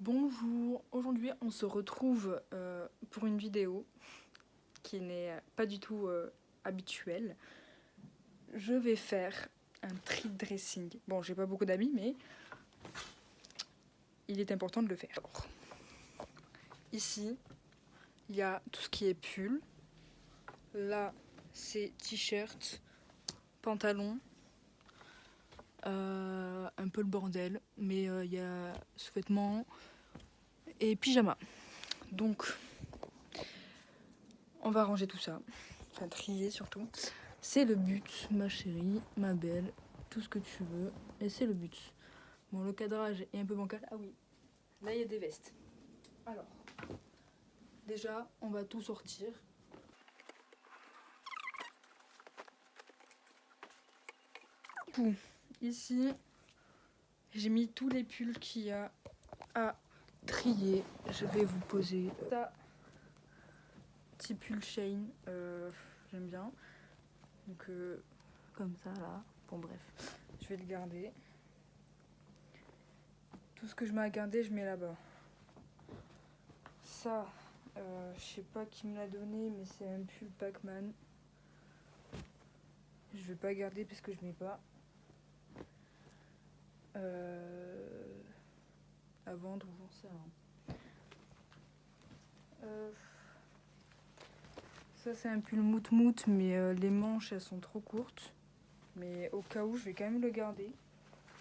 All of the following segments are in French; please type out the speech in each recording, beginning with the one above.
Bonjour, aujourd'hui on se retrouve pour une vidéo qui n'est pas du tout habituelle. Je vais faire un tri dressing. Bon, j'ai pas beaucoup d'amis, mais il est important de le faire. Alors, ici, il y a tout ce qui est pull. Là, c'est t-shirt, pantalon, un peu le bordel, mais il y a sous-vêtements et pyjama. Donc, on va ranger tout ça, enfin trier surtout. C'est le but, ma chérie, ma belle, tout ce que tu veux, et c'est le but. Bon, le cadrage est un peu bancal. Ah oui, là il y a des vestes. Alors, déjà, on va tout sortir. Ici, j'ai mis tous les pulls qu'il y a à trier. Je vais vous poser ça. Petit pull Shane, j'aime bien. Donc, comme ça là. Bon, bref, je vais le garder. Tout ce que je mets à garder, je mets là-bas. Ça, je sais pas qui me l'a donné, mais c'est un pull Pac-Man. Je vais pas garder parce que je mets pas. À vendre ou j'en sais rien. Ça c'est un pull mout-mout, mais les manches elles sont trop courtes. Mais au cas où, je vais quand même le garder.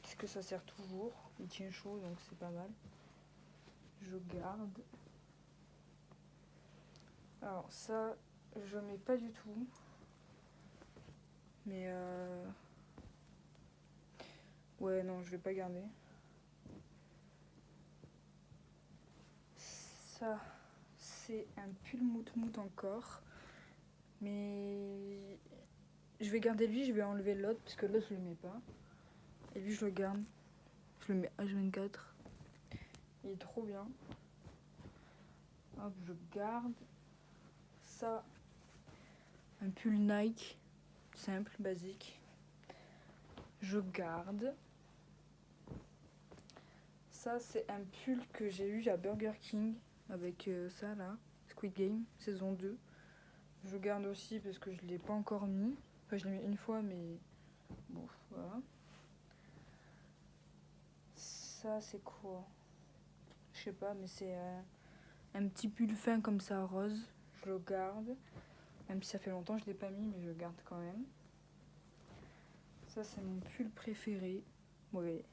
Puisque ça sert toujours. Il tient chaud donc c'est pas mal. Je garde. Alors ça, je mets pas du tout. Mais ouais, non, je vais pas garder. Ça, c'est un pull mout-mout encore. Mais je vais garder lui, je vais enlever l'autre parce que l'autre je le mets pas. Et lui je le garde. Je le mets H24. Il est trop bien. Hop, je garde. Ça, un pull Nike. Simple, basique. Je garde. Ça, c'est un pull que j'ai eu à Burger King. Avec ça là. Squid Game, saison 2. Je garde aussi parce que je l'ai pas encore mis. Enfin, je l'ai mis une fois, mais bon, voilà. Ça, c'est quoi? Je sais pas, mais c'est un petit pull fin comme ça, rose. Je le garde. Même si ça fait longtemps que je l'ai pas mis, mais je le garde quand même. Ça, c'est mon pull préféré. Ouais.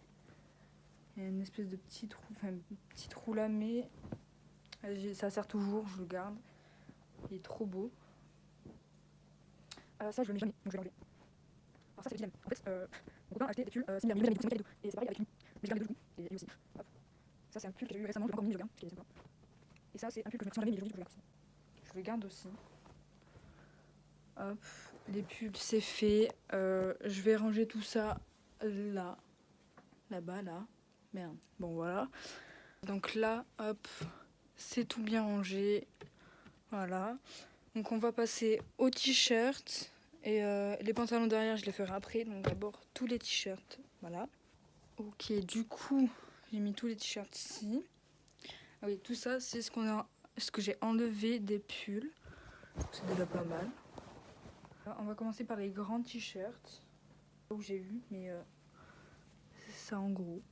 Il y a une espèce de petit trou, enfin, petit trou là, mais ça sert toujours, je le garde. Il est trop beau. Ça, je le mets jamais, donc je vais l'enlever. Alors ça, c'est le dilemme. En fait, mon copain a acheté des pulls similaires, mais lui, il a mis 5 cadeaux. Et c'est pareil avec lui. Mais je garde les deux du coup. Et lui aussi. Hop. Ça, c'est un pull que j'ai eu récemment, je l'ai encore mis, mais je le garde. Je l'ai sympa. Et ça, c'est un pull que je me tiens jamais, mais je le garde aussi. Je le garde aussi. Hop. Les pulls, c'est fait. Je vais ranger tout ça là. Là-bas, là. Merde. Bon, voilà. Donc là, hop. C'est tout bien rangé. Voilà. Donc on va passer aux t-shirts. Et les pantalons derrière, je les ferai après. Donc d'abord, tous les t-shirts. Voilà. Ok, du coup, j'ai mis tous les t-shirts ici. Ah oui, tout ça, c'est ce que j'ai enlevé des pulls. C'est déjà pas mal. Alors, on va commencer par les grands t-shirts. Où j'ai eu, mais c'est ça en gros.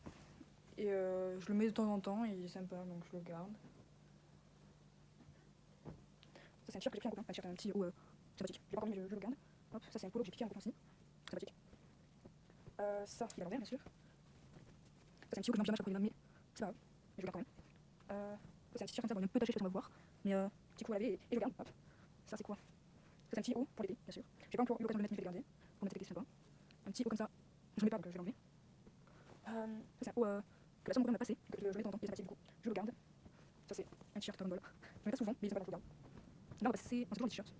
Et je le mets de temps en temps, il est sympa, donc je le garde. Ça, c'est un t-shirt que j'ai pris en copain. Un t-shirt, un petit haut sympathique. Je l'ai pas encore mis, mais je le garde. Hop, ça, c'est un polo que j'ai piqué en copain aussi. Sympathique. Ça, il est à l'envers, bien sûr. Ça, c'est un petit haut que je mets après, mais c'est pas grave. Je le garde quand même. Ça, c'est un t-shirt comme ça, bon, il est un peu taché, je sais pas si on va voir. Mais petit coup à laver et je le garde. Hop. Ça, c'est quoi? Ça, c'est un petit haut pour l'été, bien sûr. J'ai pas encore eu l'occasion de le mettre, mais je vais le garder. Pour mettre l'été, c'est sympa. Un petit haut comme ça. Je ne mets pas, donc je vais l'enlever. Ça, c'est un haut que la somme m'a passé, que je mets de temps en temps, il est sympathique du coup. Je le garde. Ça, c'est un t-shirt Dragon Ball. Je mets pas souvent, mais il est sympa, donc je le garde. Là, on va passer, c'est toujours un t-shirt.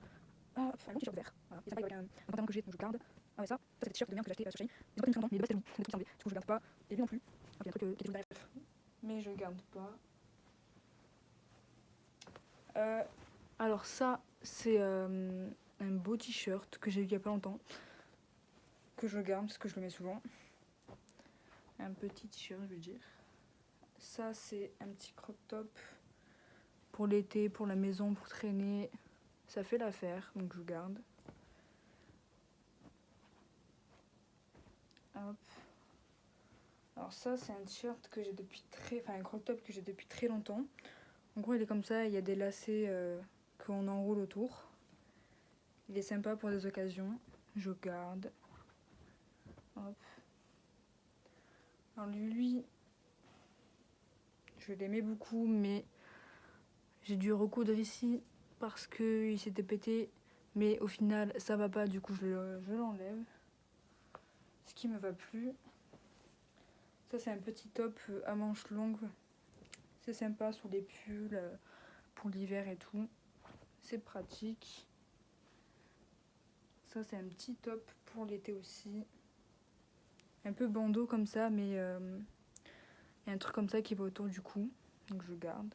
Un long t-shirt vert. Voilà. Il est sympa avec un pantalon que j'ai, donc je le garde. Ah ouais, ça, c'est des t-shirts de merde que j'ai acheté sur Shein. Ils ont pas tenu très longtemps, mais de base, c'était long. On est tout enlevé. Du coup, je le garde pas. Et lui non plus. Il y a un truc qui était derrière. Mais je le garde pas. Alors ça, c'est un beau t-shirt que j'ai eu il y a pas longtemps. Que je garde parce que je le mets souvent. Un petit t-shirt, je veux dire. ça c'est un petit crop top pour l'été, pour la maison, pour traîner. Ça fait l'affaire, donc je garde. Hop. Alors ça c'est un t-shirt que j'ai depuis un crop top que j'ai depuis très longtemps. En gros il est comme ça, il y a des lacets qu'on enroule autour. Il est sympa pour des occasions, je garde. Hop. Alors lui, je l'aimais beaucoup, mais j'ai dû recoudre ici parce qu'il s'était pété. Mais au final, ça va pas, du coup je l'enlève. Ce qui me va plus. Ça c'est un petit top à manches longues. C'est sympa sous les pulls, pour l'hiver et tout. C'est pratique. Ça c'est un petit top pour l'été aussi. Un peu bandeau comme ça, mais il y a un truc comme ça qui va autour du cou. Donc je garde.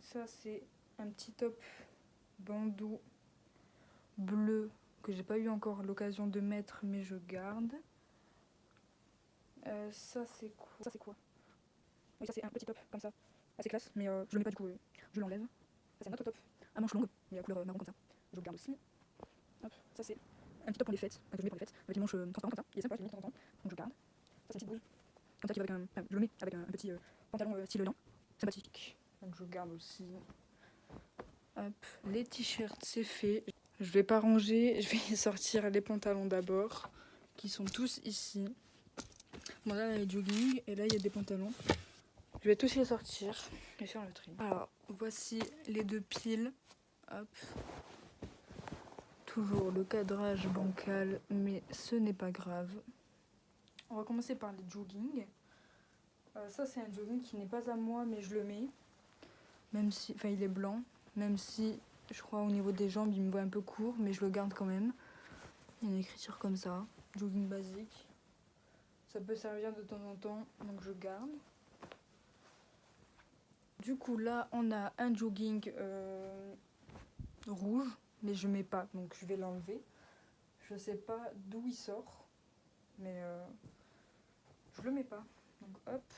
Ça c'est un petit top bandeau bleu que j'ai pas eu encore l'occasion de mettre, mais je garde. Ça c'est quoi? Oui, ça c'est un petit top comme ça, assez classe, mais je le mets pas, du coup je l'enlève. Ça c'est un autre top à manches longues, mais à couleur marron comme ça. Je le garde aussi. Hop, ça c'est un petit top pour les fêtes, que je mets pour les fêtes, avec les manches transparentes comme ça. Il est sympa, je l'ai mis de temps en temps, donc je garde. Ça c'est une petite blouse comme ça qui va avec je le mets avec un petit pantalon style lin, sympathique. Donc je garde aussi. Hop, les t-shirts c'est fait. Je vais pas ranger, je vais sortir les pantalons d'abord, qui sont tous ici. Bon là, il y a les jogging et là il y a des pantalons. Je vais tous les sortir et faire le tri. Alors voici les deux piles. Hop. Toujours le cadrage bancal, mais ce n'est pas grave. On va commencer par les jogging. Ça c'est un jogging qui n'est pas à moi, mais je le mets. Même si, enfin il est blanc, même si je crois au niveau des jambes il me voit un peu court, mais je le garde quand même. Il y a une écriture comme ça, jogging basique. Ça peut servir de temps en temps, donc je garde. Du coup là on a un jogging rouge, mais je mets pas, donc je vais l'enlever. Je sais pas d'où il sort, mais je le mets pas. Donc hop.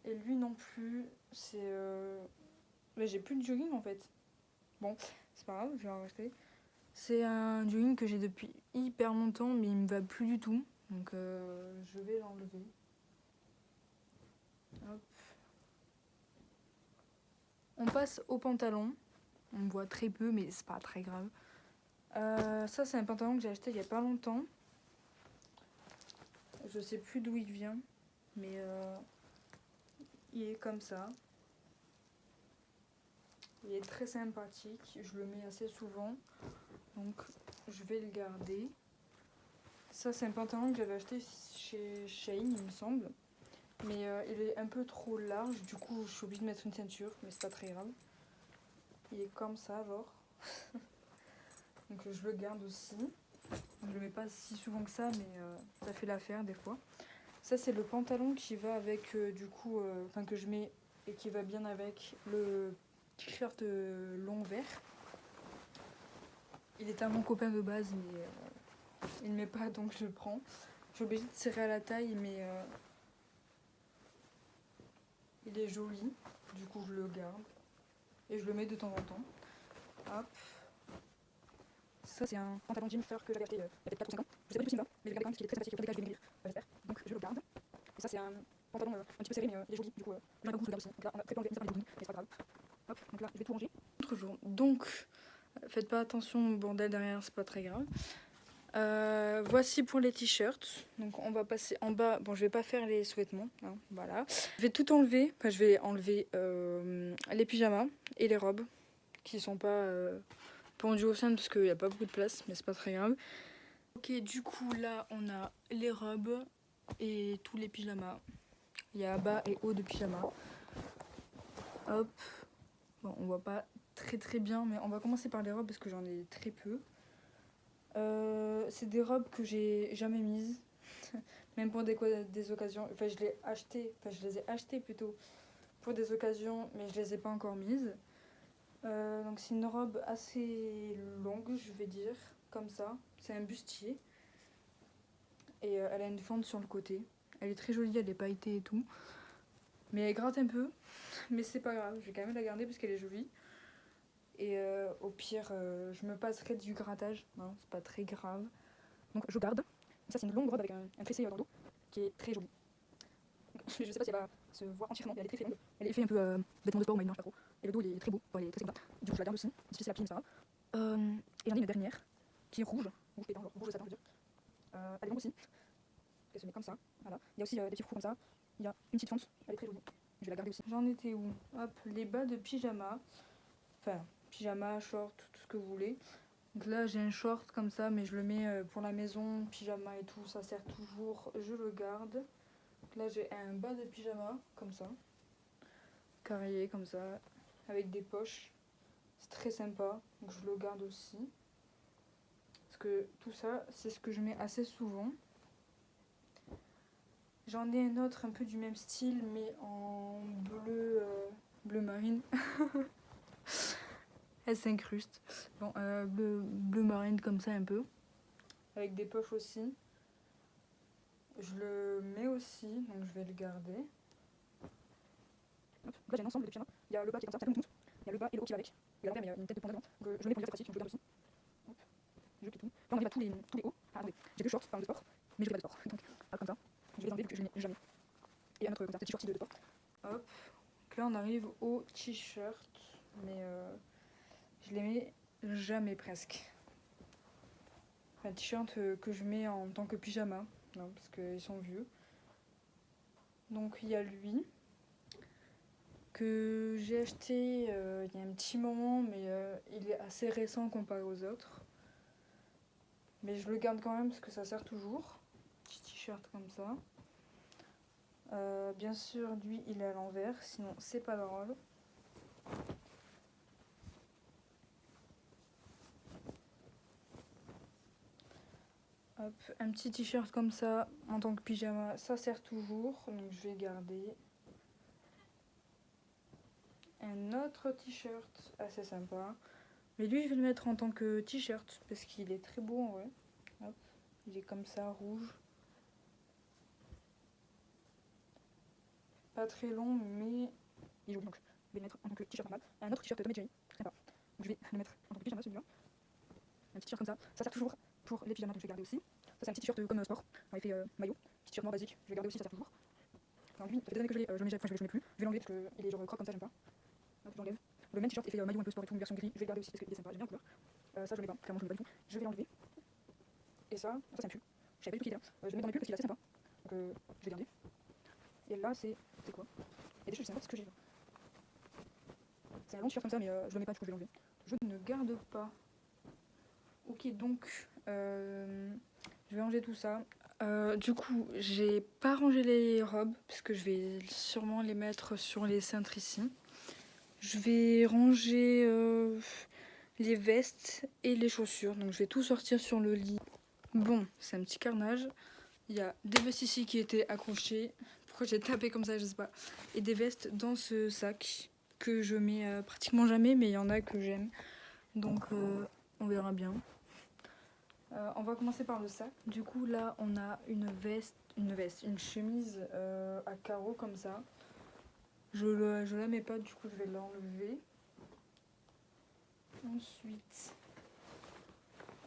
Et lui non plus, c'est... Mais j'ai plus de jogging en fait. Bon, c'est pas grave, je vais en racheter. C'est un jogging que j'ai depuis hyper longtemps, mais il me va plus du tout. Donc je vais l'enlever. Hop. On passe au pantalon. On me voit très peu, mais c'est pas très grave. Ça, c'est un pantalon que j'ai acheté il y a pas longtemps. Je sais plus d'où il vient, mais il est comme ça. Il est très sympathique. Je le mets assez souvent, donc je vais le garder. Ça, c'est un pantalon que j'avais acheté chez Shein, il me semble. Mais il est un peu trop large, du coup je suis obligée de mettre une ceinture, mais c'est pas très grave. Il est comme ça, genre. Donc je le garde aussi. Je le mets pas si souvent que ça, mais ça fait l'affaire des fois. Ça c'est le pantalon qui va avec, enfin que je mets et qui va bien avec le t-shirt long vert. Il est à mon copain de base, mais il ne met pas, donc je le prends. Je suis obligée de serrer à la taille, mais il est joli. Du coup je le garde et je le mets de temps en temps. Hop. Ça c'est un pantalon jean fur que j'avais acheté il y a peut-être 4 ou 5 ans. Je sais pas du tout s'il me va, mais je le garde quand même parce qu'il est très sympathique. Au cas je vais maigrir, j'espère. Donc je le garde. Et ça c'est un pantalon un petit peu serré, mais il est joli. Du coup j'en ai beaucoup, je le garde aussi. Donc là on a très peu enlevé, ça par les jogging, mais c'est pas grave. Hop, donc là je vais tout ranger. Autre jour. Donc faites pas attention au bordel derrière, c'est pas très grave. Voici pour les t-shirts. Donc on va passer en bas. Bon, je vais pas faire les sous-vêtements, hein, voilà. Je vais tout enlever. Enfin, je vais enlever les pyjamas et les robes qui sont pas pendues au sein parce qu'il n'y a pas beaucoup de place, mais c'est pas très grave. Ok, du coup là on a les robes et tous les pyjamas. Il y a bas et haut de pyjama. Hop. Bon, on voit pas très bien, mais on va commencer par les robes parce que j'en ai très peu. C'est des robes que j'ai jamais mises, même pour des occasions. Enfin, je les ai achetées plutôt pour des occasions, mais je les ai pas encore mises. Donc c'est une robe assez longue, je vais dire, comme ça. C'est un bustier. Et elle a une fente sur le côté. Elle est très jolie, elle est pailletée et tout. Mais elle gratte un peu. Mais c'est pas grave, je vais quand même la garder parce qu'elle est jolie. Et au pire, je me passerai du grattage. Non, c'est pas très grave. Donc je garde. Ça c'est une longue robe avec un tressé dans le dos qui est très jolie. Je sais pas si elle va se voir entièrement, mais elle est très longue. Elle est fait un peu vêtement de sport, mais non, je sais pas trop. Et le dos il est très beau, enfin, il est très sympa. Du coup je la garde aussi. Difficile à plier, mais ça va. Et j'en ai une dernière qui est rouge. Rouge pétant, genre rouge satin, je veux dire. Elle est longue aussi. Elle se met comme ça. Voilà. Il y a aussi des petits trous comme ça. Il y a une petite fente. Elle est très jolie. Je vais la garder aussi. J'en étais où? Hop, les bas de pyjama. Enfin, pyjama, short, tout ce que vous voulez. Donc là, j'ai un short comme ça, mais je le mets pour la maison, pyjama et tout, ça sert toujours, je le garde. Donc là, j'ai un bas de pyjama, comme ça. Carré, comme ça, avec des poches. C'est très sympa, donc je le garde aussi. Parce que tout ça, c'est ce que je mets assez souvent. J'en ai un autre un peu du même style, mais en bleu, bleu marine. Elle s'incruste. Bon, bleu marine comme ça un peu. Avec des poches aussi. Je le mets aussi, donc je vais le garder. Hop. Là j'ai un ensemble de pyjamas. Il y a le bas qui est comme ça, c'est un peu une mousse. Il y a le bas et le haut qui va avec. Il y a l'envers, mais il y a une tête de panda devant. Donc je le mets pour une pratique, donc je le garde aussi. Hop. Je plie tout. Là on arrive à tous les hauts. Ah attendez, j'ai deux shorts, pas un de sport, mais je vais pas de sport. Donc comme ça, je vais les enlever vu que je les mets jamais. Et un autre comme ça, petit shorty de sport. Hop. Donc là on arrive au t-shirt, mais je les mets jamais presque. Un t-shirt que je mets en tant que pyjama, non, parce qu'ils sont vieux. Donc il y a lui que j'ai acheté il y a un petit moment, mais il est assez récent comparé aux autres. Mais je le garde quand même parce que ça sert toujours. Petit t-shirt comme ça. Bien sûr, lui il est à l'envers, sinon c'est pas drôle. Hop, un petit t-shirt comme ça en tant que pyjama, ça sert toujours, donc je vais garder. Un autre t-shirt assez sympa, mais lui je vais le mettre en tant que t-shirt parce qu'il est très beau en vrai. Hop, il est comme ça, rouge. Pas très long, mais Il est joli donc je vais le mettre en tant que t-shirt normal. Un autre t-shirt Tom et Jerry, sympa. Donc je vais le mettre en tant que pyjama celui-là. Un petit t-shirt comme ça sert toujours pour les pyjamas donc je vais garder aussi. Ça c'est un petit t-shirt comme sport, en effet maillot. Petit t-shirt noir basique, je vais garder aussi, ça sert toujours. Alors lui, ça fait des années que je l'ai, je le mets, enfin je le mets plus. Je vais l'enlever parce qu'il est genre croque comme ça, j'aime pas. Hop, je l'enlève. Le même t-shirt effet maillot un peu sport et tout, une version gris, je vais le garder aussi parce qu'il est sympa, j'aime bien la couleur. Ça je le mets pas, clairement je le mets pas du tout. Je vais l'enlever. Et ça c'est un pull. Je savais pas du tout qu'il était là. Je le mets dans mes pulls parce qu'il est assez sympa. Donc je vais garder. Et là c'est quoi? Il y a des choses, je sais pas ce que j'ai là. C'est un long t-shirt comme ça mais je le mets pas du coup je vais l'enlever. je ne garde pas. Ok, donc je vais ranger tout ça. Du coup, j'ai pas rangé les robes parce que je vais sûrement les mettre sur les cintres ici. Je vais ranger les vestes et les chaussures, donc je vais tout sortir sur le lit. Bon, c'est un petit carnage. Il y a des vestes ici qui étaient accrochées. Pourquoi j'ai tapé comme ça, je sais pas. Et des vestes dans ce sac que je mets pratiquement jamais, mais il y en a que j'aime. Donc on verra bien. On va commencer par le sac. Du coup là on a une chemise à carreaux comme ça. Je la mets pas, du coup je vais l'enlever. Ensuite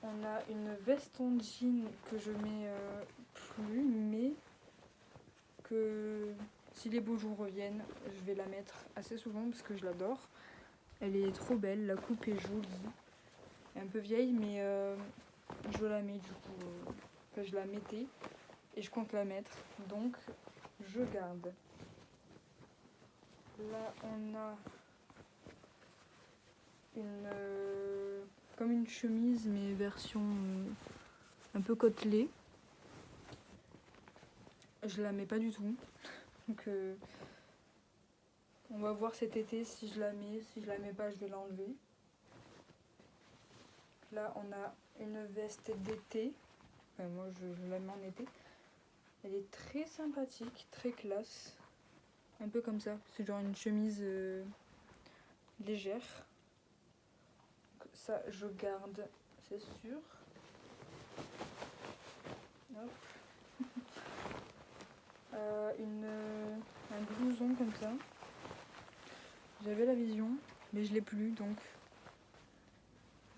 on a une veste en jean que je mets plus, mais que si les beaux jours reviennent, je vais la mettre assez souvent parce que je l'adore. Elle est trop belle, la coupe est jolie. Elle est un peu vieille, mais je la mets du coup. Enfin, je la mettais et je compte la mettre, donc je garde. Là, on a comme une chemise, mais version un peu côtelée. Je la mets pas du tout, donc on va voir cet été si je la mets. Si je la mets pas, je vais l'enlever. Là, on a une veste d'été. Enfin, moi, je la mets en été. Elle est très sympathique, très classe. Un peu comme ça. C'est genre une chemise légère. Donc, ça, je garde, c'est sûr. Hop. un blouson comme ça. J'avais la vision, mais je l'ai plus, donc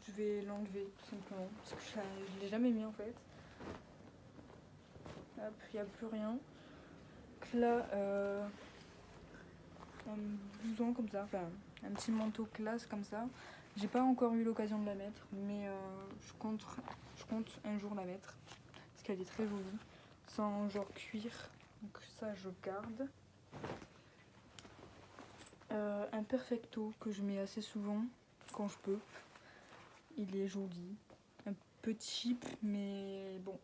je vais l'enlever tout simplement. Parce que je l'ai jamais mis en fait. Hop, il n'y a plus rien. Donc là, un blouson comme ça, enfin un petit manteau classe comme ça. J'ai pas encore eu l'occasion de la mettre, mais je compte un jour la mettre. Parce qu'elle est très jolie. Sans genre cuir. Donc ça je garde. Un perfecto que je mets assez souvent quand je peux. Il est joli. Un peu cheap, mais bon.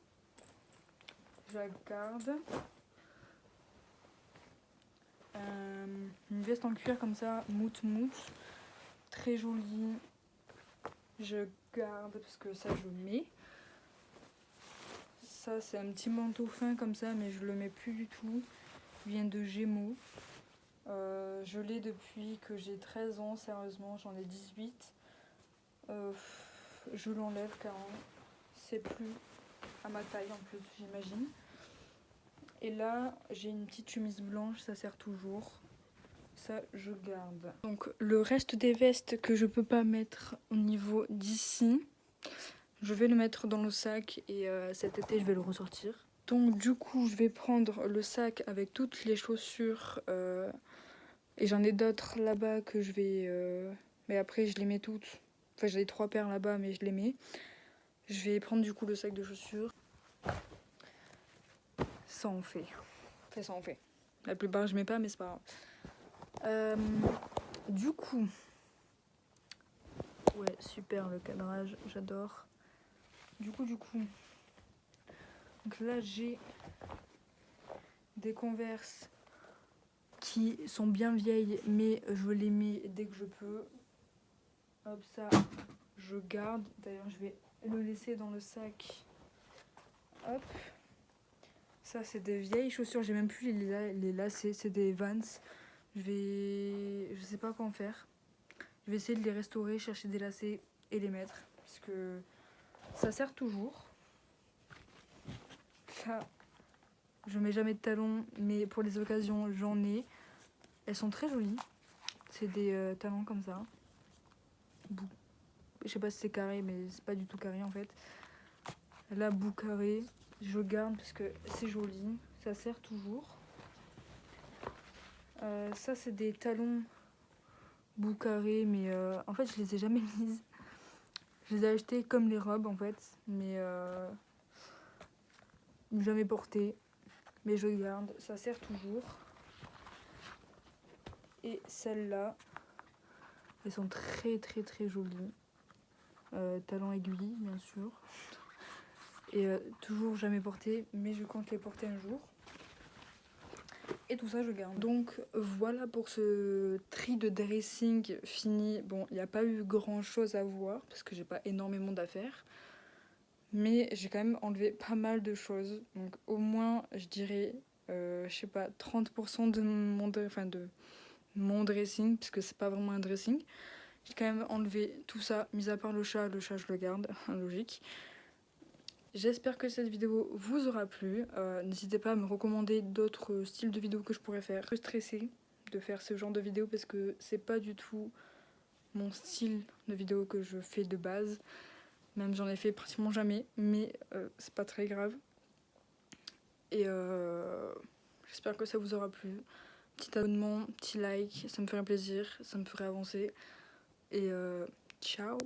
Je la garde. Une veste en cuir comme ça, mout. Très jolie. Je garde parce que ça je mets. Ça c'est un petit manteau fin comme ça, mais je le mets plus du tout. Il vient de Gémeaux. Je l'ai depuis que j'ai 13 ans, sérieusement, j'en ai 18. Je l'enlève car c'est plus à ma taille en plus, j'imagine. Et là, j'ai une petite chemise blanche, ça sert toujours. Ça, je garde. Donc, le reste des vestes que je peux pas mettre au niveau d'ici, je vais le mettre dans le sac et cet été, je vais le ressortir. Donc, du coup, je vais prendre le sac avec toutes les chaussures. Et j'en ai d'autres là-bas que je vais... Mais après, je les mets toutes. Enfin, j'ai 3 paires là-bas, mais je les mets. Je vais prendre du coup le sac de chaussures. Ça en fait. Enfin, ça en fait. La plupart, je mets pas, mais c'est pas grave. Du coup... Ouais, super le cadrage, j'adore. Du coup... Donc là, j'ai des Converse qui sont bien vieilles, mais je les mets dès que je peux. Hop, ça, je garde. D'ailleurs, je vais le laisser dans le sac. Hop. Ça, c'est des vieilles chaussures. J'ai même plus les lacets. C'est des Vans. Je sais pas quoi en faire. Je vais essayer de les restaurer, chercher des lacets et les mettre. Parce que ça sert toujours. Là, je mets jamais de talons, mais pour les occasions, j'en ai. Elles sont très jolies. C'est des talons comme ça. Je sais pas si c'est carré, mais c'est pas du tout carré en fait. Là, bout carré, je garde parce que c'est joli, ça sert toujours. Ça, c'est des talons bout carré, mais en fait, je les ai jamais mises. Je les ai achetés comme les robes en fait, mais jamais portées. Mais je garde, ça sert toujours. Et celles-là, elles sont très jolies. Talons aiguilles, bien sûr. Et toujours jamais portées, mais je compte les porter un jour. Et tout ça, je garde. Donc voilà pour ce tri de dressing fini. Bon, il n'y a pas eu grand chose à voir parce que j'ai pas énormément d'affaires. Mais j'ai quand même enlevé pas mal de choses. Donc au moins, je dirais, je sais pas, 30% de mon dressing, puisque c'est pas vraiment un dressing. J'ai quand même enlevé tout ça, mis à part le chat je le garde, logique. J'espère que cette vidéo vous aura plu. N'hésitez pas à me recommander d'autres styles de vidéos que je pourrais faire. Je suis stressée de faire ce genre de vidéo parce que c'est pas du tout mon style de vidéo que je fais de base. Même j'en ai fait pratiquement jamais, mais c'est pas très grave. Et j'espère que ça vous aura plu. Petit abonnement, petit like, ça me ferait plaisir, ça me ferait avancer. Et ciao!